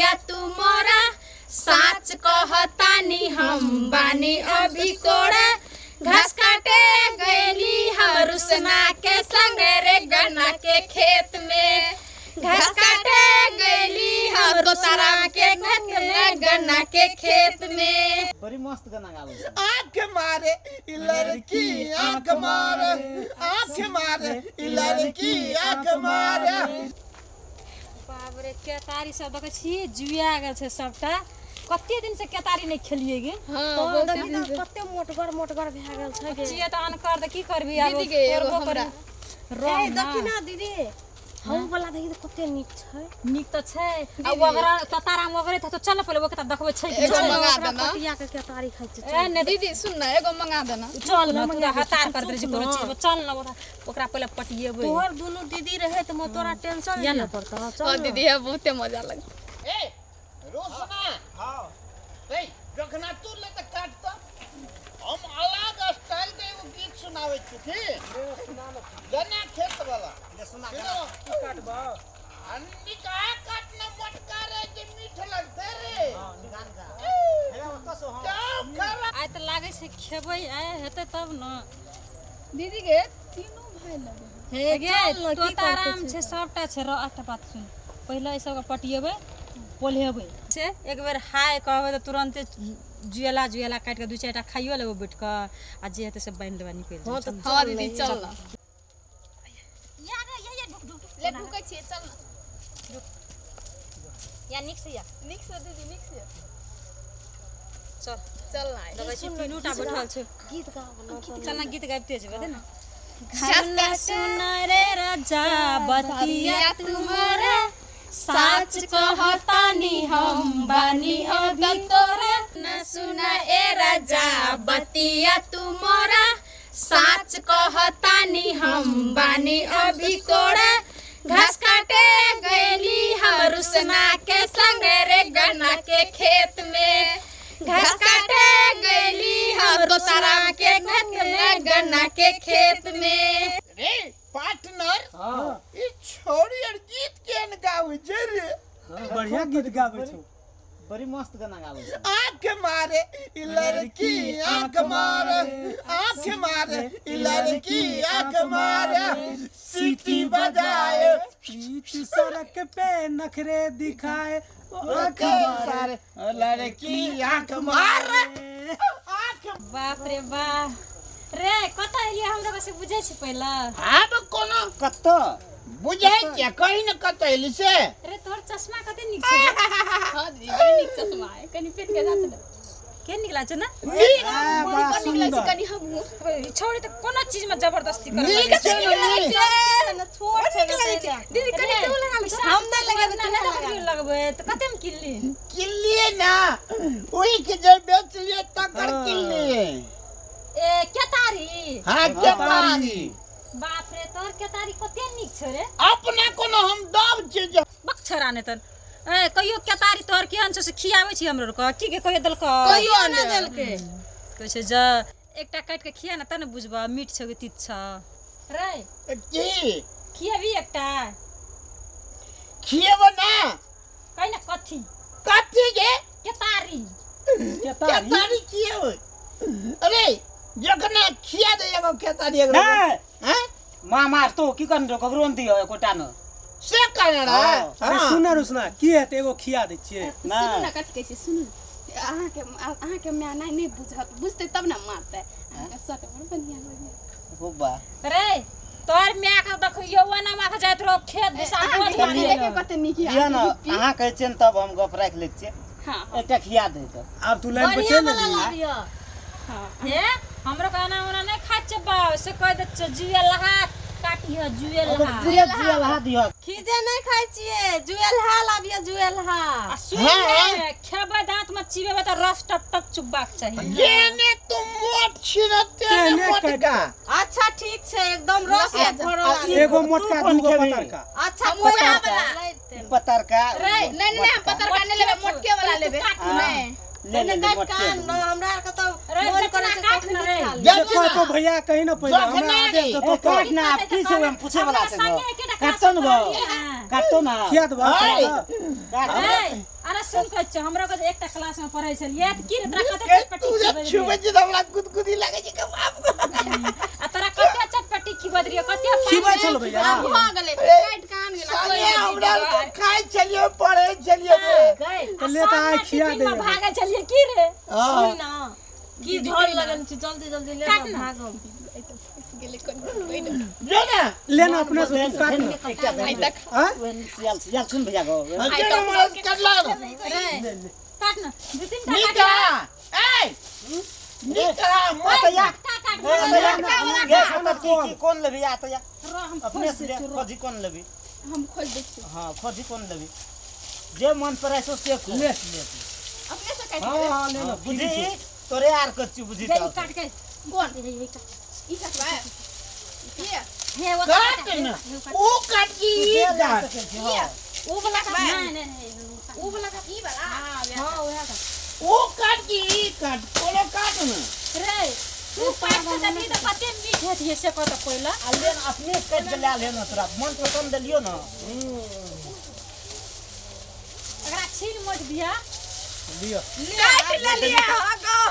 बतिया तू मोरा साच कहतानी हम बानी अभी कोड़ा घास काटे गईली हम रुसना के संग रे गन्ना के खेत में घास काटे गईली हम दोसरा के खेत में गन्ना के खेत में। बड़ी मस्त गाना गालो। आँख मारे इ लड़की आँख मारे आँख मारे इ लड़की आँख मारे। बाप रे केतारी सब देखे छी जुआ गेल छै सबटा कते दिन से केतारी नहीं खेलिए गे। हां कते मोटगर भए गेल छै गे। चिया त अनकर त की करबी आब दीदी गे एगो हमरा रह दखिना दीदी हम वाला देखि त कते नीक छै। नीक त छै आ वगरा ततारा मगरे त चल पहिले वो केता देखबै छै कि एगो मंगा देना कटिया के केतारी खाइ छै। ए ने दीदी सुन न एगो मंगा देना चल न पूरा हतार कर दे छै कोनो चीज चल न ओकरा पहिले पटिएबै। तोहर दुनु दीदी रहे त म तोरा टेंशन नहीं पड़ता। चल ओ दीदी है बहुते मजा लग। ए रोशना हां ए जखना तू ले त काट त हम अलग स्टाइल के एगो गीत सुनावे छी ठीक सुना न गन्ना खेत वाला ये सुना की काटबा अन्नी का काटना मटका रे जे मीठ लगते रे हां निकाल जा हे ओत सो हम आइ त लागे छै खेबै आइ हेतै तब न दीदी के तीनों भाई लगे हे गे तो आराम छै सबटा छै र एकटा बात सुन पहिले ई सब पटिएबै पोलेबै छै एक बेर हाय कहबै त तुरंत जुएला काट के दू चारटा खाइयो लेबै बैठ के आ जे हेतै से बाइन लेबा निकल हां त हां दीदी चल ना या गे ढुक ले ढुकै छी चल ना या निक से दीदी निक से चल चल ना लगे छै तीनोटा बैठल छै गीत गाबो चल ना गीत गाबिते छै बते ना घासना सुन रे राजा बतिया तुम्हारा साच कहतानी हम बानी अभी तोरा न सुना ए राजा बतिया तू मोरा साच कहतानी हम बानी अभी कोड़ा घास काटे गईली हम रुसना के संग रे गन्ना के खेत में घास काटे गईली हम दोसरा के खेत में गन्ना के खेत में। रे पार्टनर हां ई छोरी और गीत केन गावे जे रे बढ़िया गीत गाबै छौ। बड़ी मस्त गाना गालो। आँख मारे इ लड़की आँख मारे आँख मारे इ लड़की आँख मारे सीटी बजाए पीठ सड़क पे नखरे दिखाए आँख मारे लड़की आँख मारे आँख बाप रे बाप रे कत एलिए हमरा से बुझै छै पहिला आब कोनो कत बुझै के कहीं न कतैली से रे तोर चश्मा कते निक छै। हां दीदी बड़ी निक चश्मा है कनी पेट के जात न के निकला छै ना बड़ा निकला सुंदर। छै कनी हम छोड़ी त कोनो चीज में जबरदस्ती कर नीक छै ना छोड़ छै दीदी कनी तू लगा ले हम नहीं लगेबै त नहीं लगबै त कते में किल्ली किल्ली ना ओही के जे बेच लिए तकर किल्ली ए केतारी हां के पानी बाप रे तोर केतारी कते निक छै रे अपना कोनो हम दब छै जे बक्छरा ने तन ए कहियो केतारी तोर केहन छै से खियाबै छी हमरो क की के कहियो देलक कहियो न देलकै कहै छै ज एकटा काट के खिया ना तने बुझबा मीठ छै कि तीत छ रे की खियाबी एकटा खिएबो ना कहि ना कथी कथी गे केतारी केतारी खिएबो अरे जखना खिया दे एगो केतारी एगो नहीं हैं मां मार तो की करन रो ककरो न दियो कोटा न से करना अरे सुन रुसना की हेते एगो खिया दे छिए ना सुनु ना कथि कहै छै सुनु अहाँ के मैं नहीं बुझत बुझते तब ना मारते अहाँ सट बड़ बढ़िया लगे होबा रे तोर माय के देखियो वना मा जाइत रो खेत दिशा बोझ कनी देखे कते निक दिया ना अहाँ कहै छियन तब हम गप राख ले छिए। हां एकटा खिया दे त अब तू लाइन पे चल ले हां हे हमरो खाना उना नहीं खाइ छै बा से कह दे जुए लहा काटी है जुए लहा जुए जुए लहा दियो खीजे नहीं खाइ छिए जुएल हा लाबिया जुएल हा खेबे दांत में चिबेबे त रस टप टप चुब्बाक चाहिए जेने तुम मोट छिरते ने मोटका अच्छा ठीक छै एकदम रस भरल एगो मोटका दूगो पतरका अच्छा मोया वाला पतरका रे नहीं नहीं पतर का नहीं लेबे मोटके वाला लेबे नहीं ले ले मोटके हमरा के त मोर करे छै काट न रे देखो तो भैया कहीं ना पहले हमरा आदेश तो काट ना आप की से हम पूछे वाला छै काटतो न काटतो ना खिया दबा अरे सुन के छ हमरा के एकटा क्लास में पढ़ै छलिए त की रे तोरा कते के चटपटी तू जब छुबे छी हमरा गुदगुदी लागे छै के बाप आ तोरा कते चटपटी खिबत रियो कते खिबै छल भैया भ गेलै काट कान गेला साले हमरा तो खाइ छलिए पढ़ै छलिए तो ले त आइ खिया दे भागे छलिए की रे हां सुन ना की झोल लगन छी जल्दी जल्दी ले भागो गेलै कोन जे ना ले ना अपने से तू काट ना आई तक हां यार सुन भैया को हजे हमरा कटला रे काट ना दो तीन टा निका ए निका मत या कौन लेबी या तो या हम अपने से ले खोजी कौन लेबी हम खोज दै छी हां खोजी कौन लेबी जे मन पड़े सो से को ले अपने से काट हां हां ले लो बुझी तोरे यार कच्ची बुझी जई काट के कोन ई काटवा ये हे वो काट ना ओ काट की काट ओ वाला काटवा नहीं नहीं ओ वाला का ई वाला हां ओया का ओ काट की काट कोनो काट ना रे तू काट के दली तो कते मीठ है ये से को तो कोइला लेन अपने काट के ले लेना तोरा मन पसंद लियो ना अगर छील मत दिया लियो काट ले लिए हां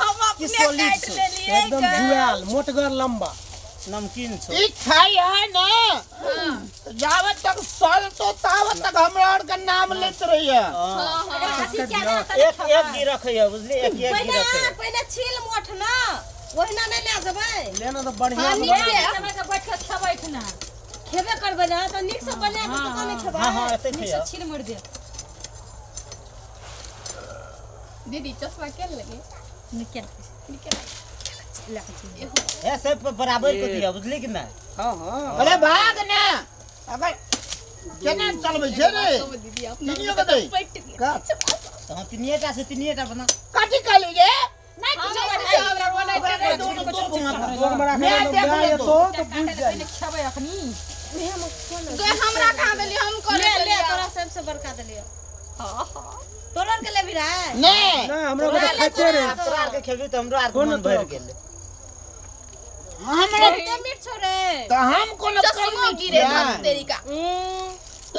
हम अपने काट ले लिए एकदम जुआल मोटगर लंबा नमकीन छो ई खाई है ना जावत तक साल तो तावत तक हमरा और का नाम लेत रही है अगर हाथी क्या ना एक एक गी रखियो बुझली एक एक गी रखियो पहले छील मोठ ना ओहिना नहीं ले जबै लेना तो बढ़िया नीक से समय के बैठ के खबैठ ना खेबे करबै ना तो नीक से बना के तो नहीं खेबै हां हां ऐसे नीक खिया से छील मर दे दीदी चश्मा के लगे निकल ऐसे बराबर को दिया बुझली कि ना हां हां अरे भाग ना अगर केना चलबै छे रे दीदी आप तीनियो के दे का हां तीनिएटा से तीनिएटा बना काटी काली गे नहीं कुछ हमरा बना दोनों तो जोग मरा के गाय तो बुझ जाई खबै अखनी गए हमरा कहां देली हम कर ले तोरा सबसे बड़का दलियो तोरा के ले भी रहा नहीं ना हमरा को तो खाते रे तोरा के खेबी त हमरो आर मन भर गेल हमरा के मीठ छोरे तो हम कोनो चश्मा गिरे धर तेरी का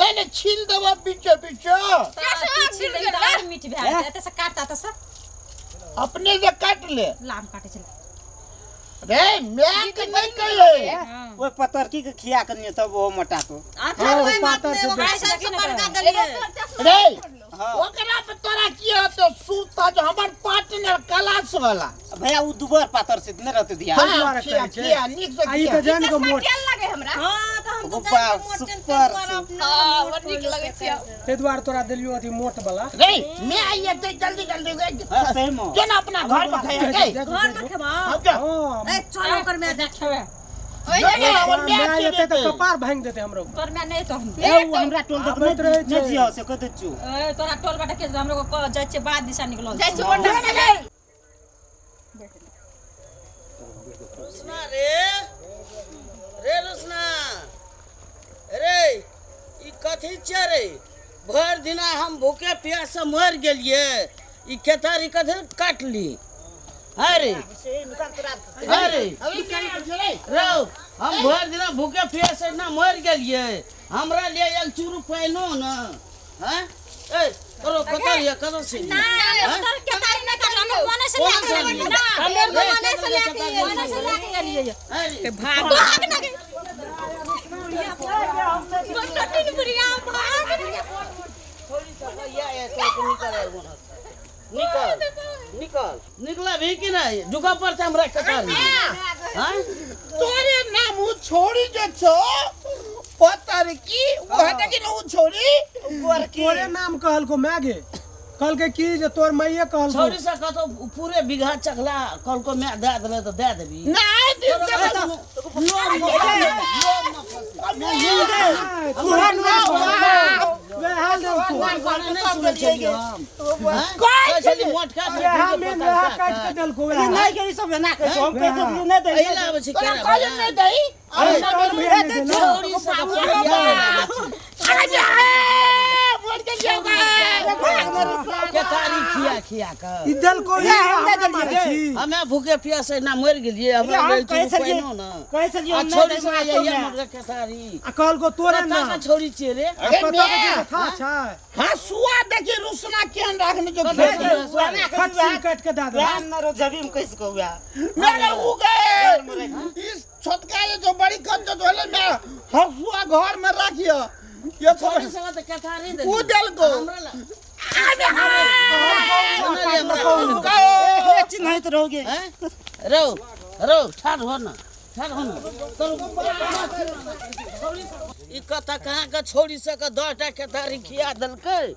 लेने छील देबो पीछे पीछे कैसे छील गेला मीठ भए एते से काटता त से अपने से काट ले लाम काटे चला रे मैं के नहीं कहे ओए पतरकी के खिया करनी तब वो मोटा तो हां पातर से कैसे बड़का दलिए रे ओकरा पे तोरा की तो सूता जो हमर पार्टनर क्लास वाला भैया उ दुबर पातर से न रहते दिया हां किया निक से आई तो जान को मोट क्या लगे हमरा हां त हम तो गोपा सुपर हां वो निक लगे छै ते द्वार तोरा देलियो अथी मोट वाला रे मैं आइए तो जल्दी जल्दी हां सही में जो ना अपना घर में खाया के घर में खेबा हां ए चलो कर मैं देखबे मैं आते तो कपार भांग देते हमरो तोर में नहीं तो हम ए उ हमरा टोल तक आबैत रहै छै। नहीं जियो से कत छु ए तोरा टोल बाटे के हमरो को जाय छै बाद दिशा निकलल जाय छै बोल रुसना रे रुसना रे ई कथी छै रे भर दिना हम भूखे प्यास से मर गेलिए ई खेतारी कथी काटली अरे अरे रो हम भर दिना भूखे प्यास से ना मर गेलिए हमरा लिए एक चूरू पाइनो न हैं ए करो कतरिया कदर से ना तोर के तारी नहीं कर हम मने से लेके ना हम मने से लेके आलिए अरे भाग ना बटन बुढ़िया भाग निकल निकला भी कि नहीं दुका पर हमरा कतार हैं तोरे नाम उ छोड़ी जे छो पतर की वो हटे कि न उ छोड़ी तोरे नाम कहल को मैगे कल के की जे तोर मैये कहल को छोरी से कतो पूरे बिघा चखला कल को मैं दे देले तो दे देबी नहीं दिन से वे हाल दे चली मोट का वे हाल में लोहा काट के दल को वे नहीं के सब ना के हम पे तो नहीं दे अइला बस तोरा करे कॉलेज नहीं दई अरे कल में दे ना छोरी से आ जा बढ़ के लिया होगा केतारी खिया कर इधर को ये हम दे देलिए। हमें भूखे प्यासे ना मर गेलिए हमरा हम लेल कैसे तू जी- पैनो ना कैसे जी आ हम नहीं छोड़ी दे से सकते ये हैं। मर केतारी अकल को तोरे ना का छोड़ी छे रे अरे पता मैं के था अच्छा हाँ सुआ देखिए रुसना केहन रखने जो कथी खेत के? में। फट से काट के दादा राम न रो जबी में कैसे को हुआ मेरे उ गए इस छोटका ये जो बड़ी कच्चा जो है मैं हसुआ घर में रखियो ये छोड़ी छोड़ से तो केतारी दे उ दिल को हमरा ला ये चिन्ह तो रहोगे हैं रो ठाड़ हो ना ई कथा कहाँ का छोड़ी सक 10टा केतारी खिया दलकै